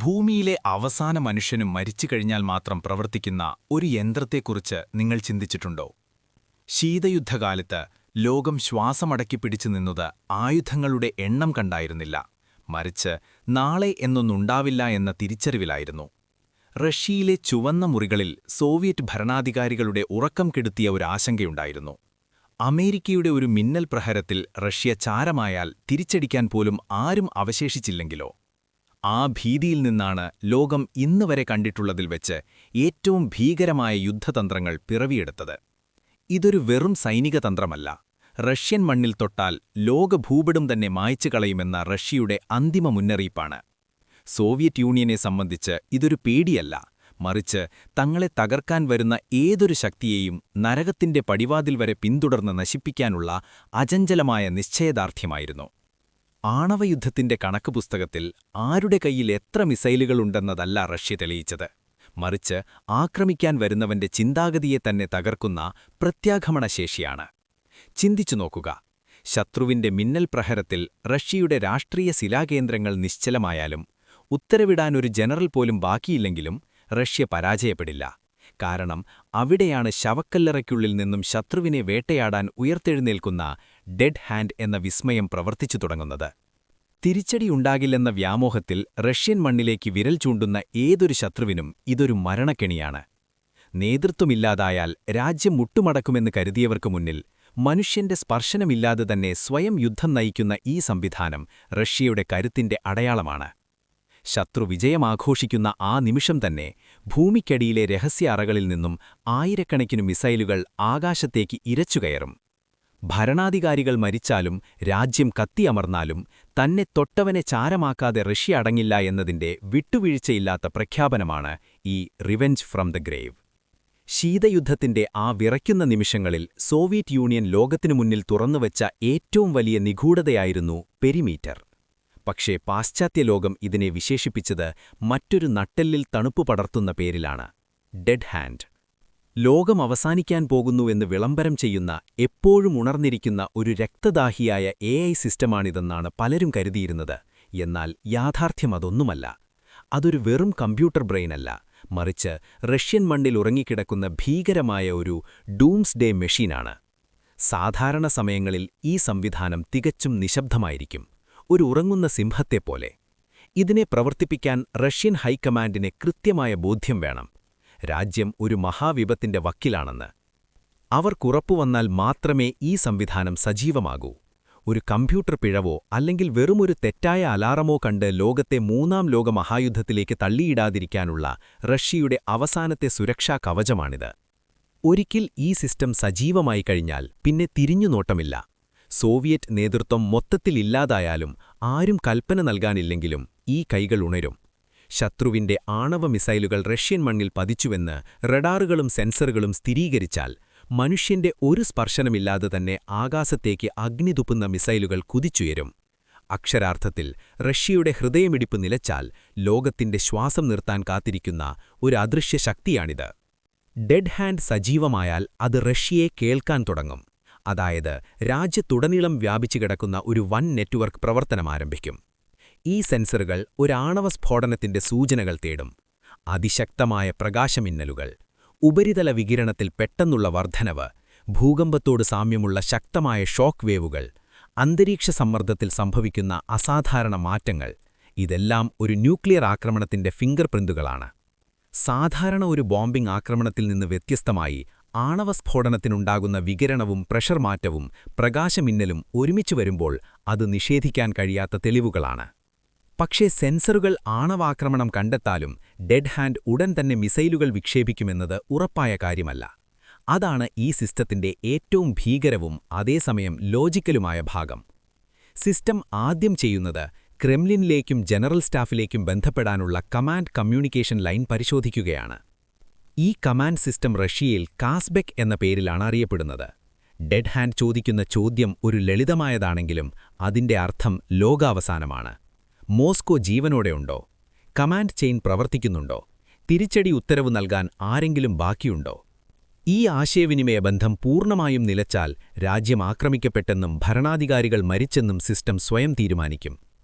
ഭൂമിയിലെ അവസാന മനുഷ്യനും മരിച്ചുകഴിഞ്ഞാൽ മാത്രം പ്രവർത്തിക്കുന്ന ഒരു യന്ത്രത്തെക്കുറിച്ച് നിങ്ങൾ ചിന്തിച്ചിട്ടുണ്ടോ? ശീതയുദ്ധകാലത്ത് ലോകം ശ്വാസമടക്കി പിടിച്ചു നിന്നത് ആയുധങ്ങളുടെ എണ്ണം കണ്ടായിരുന്നില്ല, മറിച്ച് നാളെ എന്നൊന്നുണ്ടാവില്ല എന്ന തിരിച്ചറിവിലായിരുന്നു. റഷ്യയിലെ ചുവന്ന മുറികളിൽ സോവിയറ്റ് ഭരണാധികാരികളുടെ ഉറക്കം കെടുത്തിയ ഒരു ആശങ്കയുണ്ടായിരുന്നു. അമേരിക്കയുടെ ഒരു മിന്നൽ പ്രഹരത്തിൽ റഷ്യ ചാരമായാൽ തിരിച്ചടിക്കാൻ പോലും ആരും അവശേഷിച്ചില്ലെങ്കിലോ? ആ ഭീതിയിൽ നിന്നാണ് ലോകം ഇന്നുവരെ കണ്ടിട്ടുള്ളതിൽ വെച്ച് ഏറ്റവും ഭീകരമായ യുദ്ധതന്ത്രങ്ങൾ പിറവിയെടുത്തത്. ഇതൊരു വെറും സൈനിക തന്ത്രമല്ല, റഷ്യൻ മണ്ണിൽ തൊട്ടാൽ ലോകഭൂപടം തന്നെ മായ്ച്ചു കളയുമെന്ന റഷ്യയുടെ അന്തിമ മുന്നറിയിപ്പാണ്. സോവിയറ്റ് യൂണിയനെ സംബന്ധിച്ച് ഇതൊരു പേടിയല്ല, മറിച്ച് തങ്ങളെ തകർക്കാൻ വരുന്ന ഏതൊരു ശക്തിയെയും നരകത്തിന്റെ പടിവാതിൽ വരെ പിന്തുടർന്ന് നശിപ്പിക്കാനുള്ള അചഞ്ചലമായ നിശ്ചയദാർഢ്യമായിരുന്നു. ആണവയുദ്ധത്തിന്റെ കണക്ക് പുസ്തകത്തിൽ ആരുടെ കയ്യിൽ എത്ര മിസൈലുകളുണ്ടെന്നതല്ല റഷ്യ തെളിയിച്ചത്, മറിച്ച് ആക്രമിക്കാൻ വരുന്നവന്റെ ചിന്താഗതിയെ തന്നെ തകർക്കുന്ന പ്രത്യാക്രമണശേഷിയാണ്. ചിന്തിച്ചു നോക്കുക, ശത്രുവിന്റെ മിന്നൽ പ്രഹരത്തിൽ റഷ്യയുടെ രാഷ്ട്രീയ ശിലാകേന്ദ്രങ്ങൾ നിശ്ചലമായാലും ഉത്തരവിടാനൊരു ജനറൽ പോലും ബാക്കിയില്ലെങ്കിലും റഷ്യ പരാജയപ്പെടില്ല. കാരണം അവിടെയാണ് ശവക്കല്ലറയ്ക്കുള്ളിൽ നിന്നും ശത്രുവിനെ വേട്ടയാടാൻ ഉയർത്തെഴുന്നേൽക്കുന്ന ഡെഡ് ഹാൻഡ് എന്ന വിസ്മയം പ്രവർത്തിച്ചു തുടങ്ങുന്നത്. തിരിച്ചടിയുണ്ടാകില്ലെന്ന വ്യാമോഹത്തിൽ റഷ്യൻ മണ്ണിലേക്ക് വിരൽ ചൂണ്ടുന്ന ഏതൊരു ശത്രുവിനും ഇതൊരു മരണക്കെണിയാണ്. നേതൃത്വമില്ലാതായാൽ രാജ്യം മുട്ടുമടക്കുമെന്ന് കരുതിയവർക്കു മുന്നിൽ മനുഷ്യന്റെ സ്പർശനമില്ലാതെ തന്നെ സ്വയം യുദ്ധം നയിക്കുന്ന ഈ സംവിധാനം റഷ്യയുടെ കരുത്തിന്റെ അടയാളമാണ്. ശത്രു വിജയമാഘോഷിക്കുന്ന ആ നിമിഷം തന്നെ ഭൂമിക്കടിയിലെ രഹസ്യ അറകളിൽ നിന്നും ആയിരക്കണക്കിനു മിസൈലുകൾ ആകാശത്തേക്ക് ഇരച്ചുകയറും. ഭരണാധികാരികൾ മരിച്ചാലും രാജ്യം കത്തിയമർന്നാലും തന്നെ തൊട്ടവനെ ചാരമാക്കാതെ റഷ്യ അടങ്ങില്ല എന്നതിന്റെ വിട്ടുവീഴ്ചയില്ലാത്ത പ്രഖ്യാപനമാണ് ഈ റിവെഞ്ച് ഫ്രം ദ ഗ്രേവ്. ശീതയുദ്ധത്തിന്റെ ആ വിറയ്ക്കുന്ന നിമിഷങ്ങളിൽ സോവിയറ്റ് യൂണിയൻ ലോകത്തിനു മുന്നിൽ തുറന്നുവച്ച ഏറ്റവും വലിയ നിഗൂഢതയായിരുന്നു പെരിമീറ്റർ. പക്ഷേ പാശ്ചാത്യ ലോകം ഇതിനെ വിശേഷിപ്പിച്ചത് മറ്റൊരു നട്ടെല്ലിൽ തണുപ്പു പടർത്തുന്ന പേരിലാണ്: ഡെഡ് ഹാൻഡ്. ലോകം അവസാനിക്കാൻ പോകുന്നുവെന്ന് വിളംബരം ചെയ്യുന്ന, എപ്പോഴും ഉണർന്നിരിക്കുന്ന ഒരു രക്തദാഹിയായ AI സിസ്റ്റമാണിതെന്നാണ് പലരും കരുതിയിരുന്നത്. എന്നാൽ യാഥാർത്ഥ്യം അതൊന്നുമല്ല. അതൊരു വെറും കമ്പ്യൂട്ടർ ബ്രെയിനല്ല, മറിച്ച് റഷ്യൻ മണ്ണിൽ ഉറങ്ങിക്കിടക്കുന്ന ഭീകരമായ ഒരു ഡൂംസ്ഡേ മെഷീനാണ്. സാധാരണ സമയങ്ങളിൽ ഈ സംവിധാനം തികച്ചും നിശബ്ദമായിരിക്കും, ഒരു ഉറങ്ങുന്ന സിംഹത്തെപ്പോലെ. ഇതിനെ പ്രവർത്തിപ്പിക്കാൻ റഷ്യൻ ഹൈക്കമാൻഡിനെ കൃത്യമായ ബോധ്യം വേണം: രാജ്യം ഒരു മഹാവിപത്തിന്റെ വക്കിലാണെന്ന്. അവർക്കുറപ്പുവന്നാൽ മാത്രമേ ഈ സംവിധാനം സജീവമാകൂ. ഒരു കമ്പ്യൂട്ടർ പിഴവോ അല്ലെങ്കിൽ വെറുമൊരു തെറ്റായ അലാറമോ കണ്ട് ലോകത്തെ മൂന്നാം ലോക മഹായുദ്ധത്തിലേക്ക് തള്ളിയിടാതിരിക്കാനുള്ള റഷ്യയുടെ അവസാനത്തെ സുരക്ഷാ കവചമാണിത്. ഒരിക്കൽ ഈ സിസ്റ്റം സജീവമായി കഴിഞ്ഞാൽ പിന്നെ തിരിഞ്ഞുനോട്ടമില്ല. സോവിയറ്റ് നേതൃത്വം മൊത്തത്തിൽ ഇല്ലാതായാലും ആരും കൽപ്പന നൽകാനില്ലെങ്കിലും ഈ കൈകൾ ഉണരും. ശത്രുവിന്റെ ആണവ മിസൈലുകൾ റഷ്യൻ മണ്ണിൽ പതിച്ചുവെന്ന് റഡാറുകളും സെൻസറുകളും സ്ഥിരീകരിച്ചാൽ മനുഷ്യന്റെ ഒരു സ്പർശനമില്ലാതെ തന്നെ ആകാശത്തേക്ക് അഗ്നിതുപ്പുന്ന മിസൈലുകൾ കുതിച്ചുയരും. അക്ഷരാർത്ഥത്തിൽ റഷ്യയുടെ ഹൃദയമിടിപ്പ് നിലച്ചാൽ ലോകത്തിന്റെ ശ്വാസം നിർത്താൻ കാത്തിരിക്കുന്ന ഒരു അദൃശ്യ ശക്തിയാണിത്. ഡെഡ് ഹാൻഡ് സജീവമായാൽ അത് റഷ്യയെ കേൾക്കാൻ തുടങ്ങും. അതായത് രാജ്യത്തുടനീളം വ്യാപിച്ചു കിടക്കുന്ന ഒരു വൻ നെറ്റ്വർക്ക് പ്രവർത്തനമാരംഭിക്കും. ഈ സെൻസറുകൾ ഒരാണവ സ്ഫോടനത്തിന്റെ സൂചനകൾ തേടും. അതിശക്തമായ പ്രകാശമിന്നലുകൾ, ഉപരിതല വികിരണത്തിൽ പെട്ടെന്നുള്ള വർധനവ്, ഭൂകമ്പത്തോട് സാമ്യമുള്ള ശക്തമായ ഷോക്ക് വേവുകൾ, അന്തരീക്ഷ സമ്മർദ്ദത്തിൽ സംഭവിക്കുന്ന അസാധാരണ മാറ്റങ്ങൾ — ഇതെല്ലാം ഒരു ന്യൂക്ലിയർ ആക്രമണത്തിന്റെ ഫിംഗർ പ്രിന്റുകളാണ്. സാധാരണ ഒരു ബോംബിംഗ് ആക്രമണത്തിൽ നിന്ന് വ്യത്യസ്തമായി ആണവസ്ഫോടനത്തിനുണ്ടാകുന്ന വികിരണവും പ്രഷർ മാറ്റവും പ്രകാശമിന്നലും ഒരുമിച്ചു വരുമ്പോൾ അത് നിഷേധിക്കാൻ കഴിയാത്ത തെളിവുകളാണ്. പക്ഷേ സെൻസറുകൾ ആണവാക്രമണം കണ്ടെത്താലും ഡെഡ് ഹാൻഡ് ഉടൻ തന്നെ മിസൈലുകൾ വിക്ഷേപിക്കുമെന്നത് ഉറപ്പായ കാര്യമല്ല. അതാണ് ഈ സിസ്റ്റത്തിന്റെ ഏറ്റവും ഭീകരവും അതേസമയം ലോജിക്കലുമായ ഭാഗം. സിസ്റ്റം ആദ്യം ചെയ്യുന്നത് ക്രെംലിനിലേക്കും ജനറൽ സ്റ്റാഫിലേക്കും ബന്ധപ്പെടാനുള്ള കമാൻഡ് കമ്മ്യൂണിക്കേഷൻ ലൈൻ പരിശോധിക്കുകയാണ്. ഈ കമാൻഡ് സിസ്റ്റം റഷ്യയിൽ കാസ്ബെക് എന്ന പേരിലാണ് അറിയപ്പെടുന്നത്. ഡെഡ് ഹാൻഡ് ചോദിക്കുന്ന ചോദ്യം ഒരു ലളിതമായതാണെങ്കിലും അതിന്റെ അർത്ഥം ലോകാവസാനമാണ്. മോസ്കോ ജീവനോടെയുണ്ടോ? കമാൻഡ് ചെയിൻ പ്രവർത്തിക്കുന്നുണ്ടോ? തിരിച്ചടി ഉത്തരവ് നൽകാൻ ആരെങ്കിലും ബാക്കിയുണ്ടോ? ഈ ആശയവിനിമയ ബന്ധം പൂർണ്ണമായും നിലച്ചാൽ രാജ്യം ആക്രമിക്കപ്പെട്ടെന്നും ഭരണാധികാരികൾ മരിച്ചെന്നും സിസ്റ്റം സ്വയം തീരുമാനിക്കും.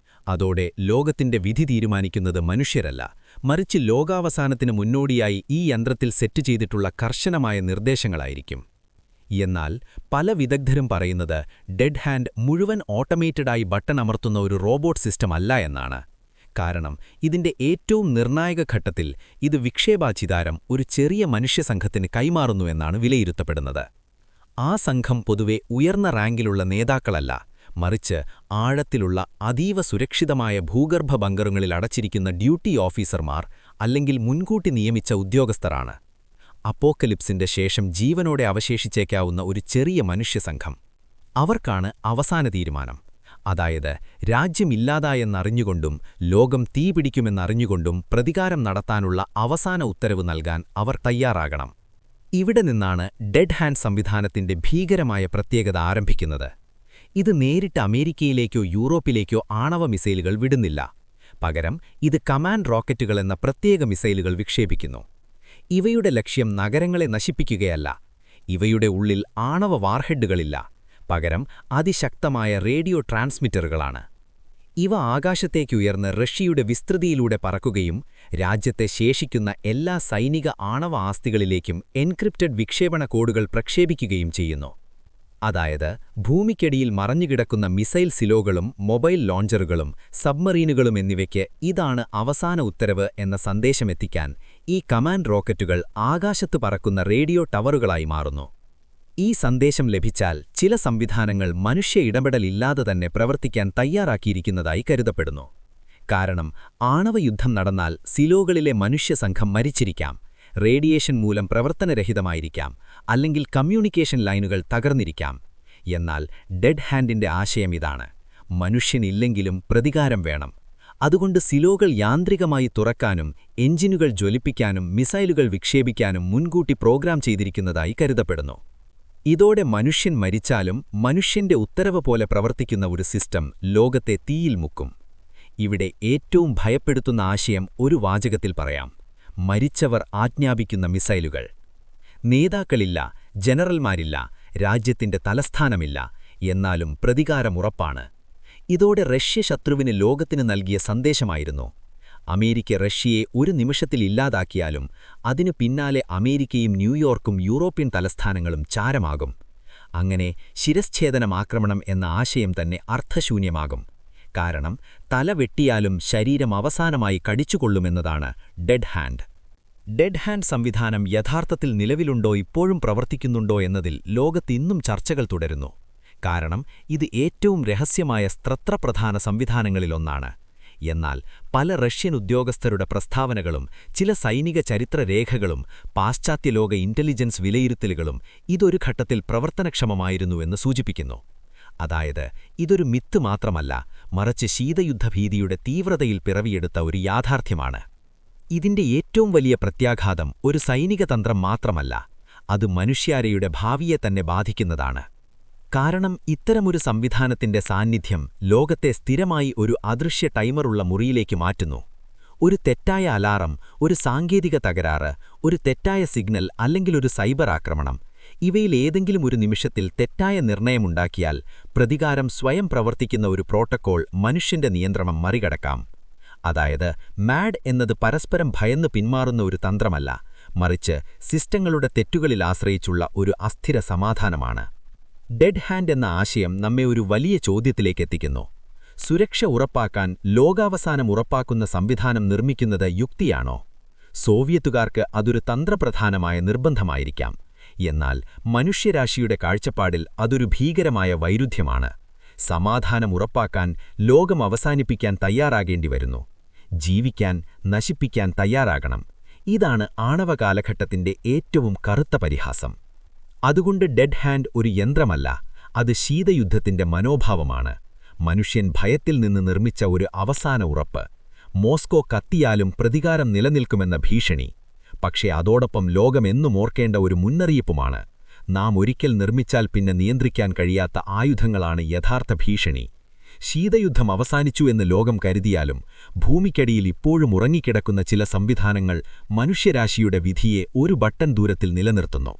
അതോടെ ലോകത്തിന്റെ വിധി തീരുമാനിക്കുന്നത് മനുഷ്യരല്ല, മറിച്ച് ലോകാവസാനത്തിന് മുന്നോടിയായി ഈ യന്ത്രത്തിൽ സെറ്റ് ചെയ്തിട്ടുള്ള കർശനമായ നിർദ്ദേശങ്ങളായിരിക്കും. എന്നാൽ പല വിദഗ്ധരും പറയുന്നത് ഡെഡ് ഹാൻഡ് മുഴുവൻ ഓട്ടോമേറ്റഡായി ബട്ടൺ അമർത്തുന്ന ഒരു റോബോട്ട് സിസ്റ്റം അല്ല എന്നാണ്. കാരണം ഇതിന്റെ ഏറ്റവും നിർണായക ഘട്ടത്തിൽ ഇത് വിക്ഷേപാചിതാരം ഒരു ചെറിയ മനുഷ്യസംഘത്തിന് കൈമാറുന്നു എന്നാണ് വിലയിരുത്തപ്പെടുന്നത്. ആ സംഘം പൊതുവെ ഉയർന്ന റാങ്കിലുള്ള നേതാക്കളല്ല, മറിച്ച് ആഴത്തിലുള്ള അതീവ സുരക്ഷിതമായ ഭൂഗർഭ ബങ്കറുകളിൽ അടച്ചിരിക്കുന്ന ഡ്യൂട്ടി ഓഫീസർമാർ അല്ലെങ്കിൽ മുൻകൂട്ടി നിയമിച്ച ഉദ്യോഗസ്ഥരാണ്. അപ്പോക്കലിപ്സിന്റെ ശേഷം ജീവനോടെ അവശേഷിച്ചേക്കാവുന്ന ഒരു ചെറിയ മനുഷ്യസംഘം. അവർക്കാണ് അവസാന തീരുമാനം. അതായത് രാജ്യമില്ലാതായെന്നറിഞ്ഞുകൊണ്ടും ലോകം തീപിടിക്കുമെന്നറിഞ്ഞുകൊണ്ടും പ്രതികാരം നടത്താനുള്ള അവസാന ഉത്തരവ് നൽകാൻ അവർ തയ്യാറാകണം. ഇവിടെ നിന്നാണ് ഡെഡ് ഹാൻഡ് സംവിധാനത്തിന്റെ ഭീകരമായ പ്രത്യേകത ആരംഭിക്കുന്നത്. ഇത് നേരിട്ട് അമേരിക്കയിലേക്കോ യൂറോപ്പിലേക്കോ ആണവ മിസൈലുകൾ വിടുന്നില്ല. പകരം ഇത് കമാൻഡ് റോക്കറ്റുകൾ എന്ന പ്രത്യേക മിസൈലുകൾ വിക്ഷേപിക്കുന്നു. ഇവയുടെ ലക്ഷ്യം നഗരങ്ങളെ നശിപ്പിക്കുകയല്ല. ഇവയുടെ ഉള്ളിൽ ആണവ വാർഹെഡുകളില്ല. പകരം അതിശക്തമായ റേഡിയോ ട്രാൻസ്മിറ്ററുകളാണ്. ഇവ ആകാശത്തേക്കുയർന്ന് റഷ്യയുടെ വിസ്തൃതിയിലൂടെ പറക്കുകയും രാജ്യത്തെ ശേഷിക്കുന്ന എല്ലാ സൈനിക ആണവ ആസ്തികളിലേക്കും എൻക്രിപ്റ്റഡ് വിക്ഷേപണ കോഡുകൾ പ്രക്ഷേപിക്കുകയും ചെയ്യുന്നു. അതായത് ഭൂമിക്കടിയിൽ മറഞ്ഞുകിടക്കുന്ന മിസൈൽ സിലോകളും മൊബൈൽ ലോഞ്ചറുകളും സബ്മറീനുകളും എന്നിവയ്ക്ക് ഇതാണ് അവസാന ഉത്തരവ് എന്ന സന്ദേശമെത്തിക്കാൻ ഈ കമാൻഡ് റോക്കറ്റുകൾ ആകാശത്ത് പറക്കുന്ന റേഡിയോ ടവറുകളായി മാറുന്നു. ഈ സന്ദേശം ലഭിച്ചാൽ ചില സംവിധാനങ്ങൾ മനുഷ്യ ഇടപെടലില്ലാതെ തന്നെ പ്രവർത്തിക്കാൻ തയ്യാറാക്കിയിരിക്കുന്നതായി കരുതപ്പെടുന്നു. കാരണം ആണവയുദ്ധം നടന്നാൽ സിലോകളിലെ മനുഷ്യസംഘം മരിച്ചിരിക്കാം, റേഡിയേഷൻ മൂലം പ്രവർത്തനരഹിതമായിരിക്കാം, അല്ലെങ്കിൽ കമ്മ്യൂണിക്കേഷൻ ലൈനുകൾ തകർന്നിരിക്കാം. എന്നാൽ ഡെഡ് ഹാൻഡിന്റെ ആശയം ഇതാണ്: മനുഷ്യനില്ലെങ്കിലും പ്രതികാരം വേണം. അതുകൊണ്ട് സിലോകൾ യാന്ത്രികമായി തുറക്കാനും എഞ്ചിനുകൾ ജ്വലിപ്പിക്കാനും മിസൈലുകൾ വിക്ഷേപിക്കാനും മുൻകൂട്ടി പ്രോഗ്രാം ചെയ്തിരിക്കുന്നതായി കരുതപ്പെടുന്നു. ഇതോടെ മനുഷ്യൻ മരിച്ചാലും മനുഷ്യന്റെ ഉത്തരവ് പോലെ പ്രവർത്തിക്കുന്ന ഒരു സിസ്റ്റം ലോകത്തെ തീയിൽ മുക്കും. ഇവിടെ ഏറ്റവും ഭയപ്പെടുത്തുന്ന ആശയം ഒരു വാചകത്തിൽ പറയാം: മരിച്ചവർ ആജ്ഞാപിക്കുന്ന മിസൈലുകൾ. നേതാക്കളില്ല, ജനറൽമാരില്ല, രാജ്യത്തിന്റെ തലസ്ഥാനമില്ല, എന്നാലും പ്രതികാരമുറപ്പാണ്. ഇതോടെ റഷ്യ ശത്രുവിന് ലോകത്തിന് നൽകിയ സന്ദേശമായിരുന്നു: അമേരിക്ക റഷ്യയെ ഒരു നിമിഷത്തിൽ ഇല്ലാതാക്കിയാലും അതിനു പിന്നാലെ അമേരിക്കയും ന്യൂയോർക്കും യൂറോപ്യൻ തലസ്ഥാനങ്ങളും ചാരമാകും. അങ്ങനെ ശിരശ്ഛേദനമാക്രമണം എന്ന ആശയം തന്നെ അർത്ഥശൂന്യമാകും. കാരണം തല വെട്ടിയാലും ശരീരം അവസാനമായി കടിച്ചുകൊള്ളുമെന്നതാണ് ഡെഡ് ഹാൻഡ്. ഡെഡ് ഹാൻഡ് സംവിധാനം യഥാർത്ഥത്തിൽ നിലവിലുണ്ടോ, ഇപ്പോഴും പ്രവർത്തിക്കുന്നുണ്ടോ എന്നതിൽ ലോകത്തിന്നും ചർച്ചകൾ തുടരുന്നു. കാരണം ഇത് ഏറ്റവും രഹസ്യമായ സ്ത്രപ്രധാന സംവിധാനങ്ങളിലൊന്നാണ്. എന്നാൽ പല റഷ്യൻ ഉദ്യോഗസ്ഥരുടെ പ്രസ്താവനകളും ചില സൈനിക ചരിത്രരേഖകളും പാശ്ചാത്യലോക ഇന്റലിജൻസ് വിലയിരുത്തലുകളും ഇതൊരു ഘട്ടത്തിൽ പ്രവർത്തനക്ഷമമായിരുന്നുവെന്ന് സൂചിപ്പിക്കുന്നു. അതായത് ഇതൊരു മിത്ത് മാത്രമല്ല, മറിച്ച് ശീതയുദ്ധഭീതിയുടെ തീവ്രതയിൽ പിറവിയെടുത്ത ഒരു യാഥാർത്ഥ്യമാണ്. ഇതിന്റെ ഏറ്റവും വലിയ പ്രത്യാഘാതം ഒരു സൈനിക തന്ത്രം മാത്രമല്ല, അത് മനുഷ്യാരയുടെ ഭാവിയെ തന്നെ ബാധിക്കുന്നതാണ്. കാരണം ഇത്തരമൊരു സംവിധാനത്തിന്റെ സാന്നിധ്യം ലോകത്തെ സ്ഥിരമായി ഒരു അദൃശ്യ ടൈമറുള്ള മുറിയിലേക്ക് മാറ്റുന്നു. ഒരു തെറ്റായ അലാറം, ഒരു സാങ്കേതിക തകരാറ്, ഒരു തെറ്റായ സിഗ്നൽ അല്ലെങ്കിൽ ഒരു സൈബർ ആക്രമണം, ഇവയിൽ ഏതെങ്കിലും ഒരു നിമിഷത്തിൽ തെറ്റായ നിർണയമുണ്ടാക്കിയാൽ പ്രതികാരം സ്വയം പ്രവർത്തിക്കുന്ന ഒരു പ്രോട്ടോക്കോൾ മനുഷ്യന്റെ നിയന്ത്രണം മറികടക്കാം. അതായത് മാഡ് എന്നത് പരസ്പരം ഭയന്ന് പിന്മാറുന്ന ഒരു തന്ത്രമല്ല, മറിച്ച് സിസ്റ്റങ്ങളുടെ തെറ്റുകളിൽ ആശ്രയിച്ചുള്ള ഒരു അസ്ഥിര സമാധാനമാണ്. ഡെഡ് ഹാൻഡ് എന്ന ആശയം നമ്മെ ഒരു വലിയ ചോദ്യത്തിലേക്ക് എത്തിക്കുന്നു. സുരക്ഷ ഉറപ്പാക്കാൻ ലോകാവസാനം ഉറപ്പാക്കുന്ന സംവിധാനം നിർമ്മിക്കുന്നത് യുക്തിയാണോ? സോവിയറ്റുകാർക്ക് അതൊരു തന്ത്രപ്രധാനമായ നിർബന്ധമായിരിക്കാം. എന്നാൽ മനുഷ്യരാശിയുടെ കാഴ്ചപ്പാടിൽ അതൊരു ഭീകരമായ വൈരുദ്ധ്യമാണ്. സമാധാനം ഉറപ്പാക്കാൻ ലോകം അവസാനിപ്പിക്കാൻ തയ്യാറാകേണ്ടി വരുന്നു. ജീവിക്കാൻ, നശിപ്പിക്കാൻ തയ്യാറാകണം. ഇതാണ് ആണവ കാലഘട്ടത്തിന്റെ ഏറ്റവും കറുത്ത പരിഹാസം. അതുകൊണ്ട് ഡെഡ് ഹാൻഡ് ഒരു യന്ത്രമല്ല, അത് ശീതയുദ്ധത്തിന്റെ മനോഭാവമാണ്. മനുഷ്യൻ ഭയത്തിൽ നിന്ന് നിർമ്മിച്ച ഒരു അവസാന ഉറപ്പ്. മോസ്കോ കത്തിയാലും പ്രതികാരം നിലനിൽക്കുമെന്ന ഭീഷണി. പക്ഷേ അതോടൊപ്പം ലോകമെന്നും ഓർക്കേണ്ട ഒരു മുന്നറിയിപ്പുമാണ്: നാം ഒരിക്കൽ നിർമ്മിച്ചാൽ പിന്നെ നിയന്ത്രിക്കാൻ കഴിയാത്ത ആയുധങ്ങളാണ് യഥാർത്ഥ ഭീഷണി. ശീതയുദ്ധം അവസാനിച്ചു എന്ന് ലോകം കരുതിയാലും ഭൂമിക്കടിയിൽ ഇപ്പോഴും ഉറങ്ങിക്കിടക്കുന്ന ചില സംവിധാനങ്ങൾ മനുഷ്യരാശിയുടെ വിധിയെ ഒരു ബട്ടൺ ദൂരത്തിൽ നിലനിർത്തുന്നു.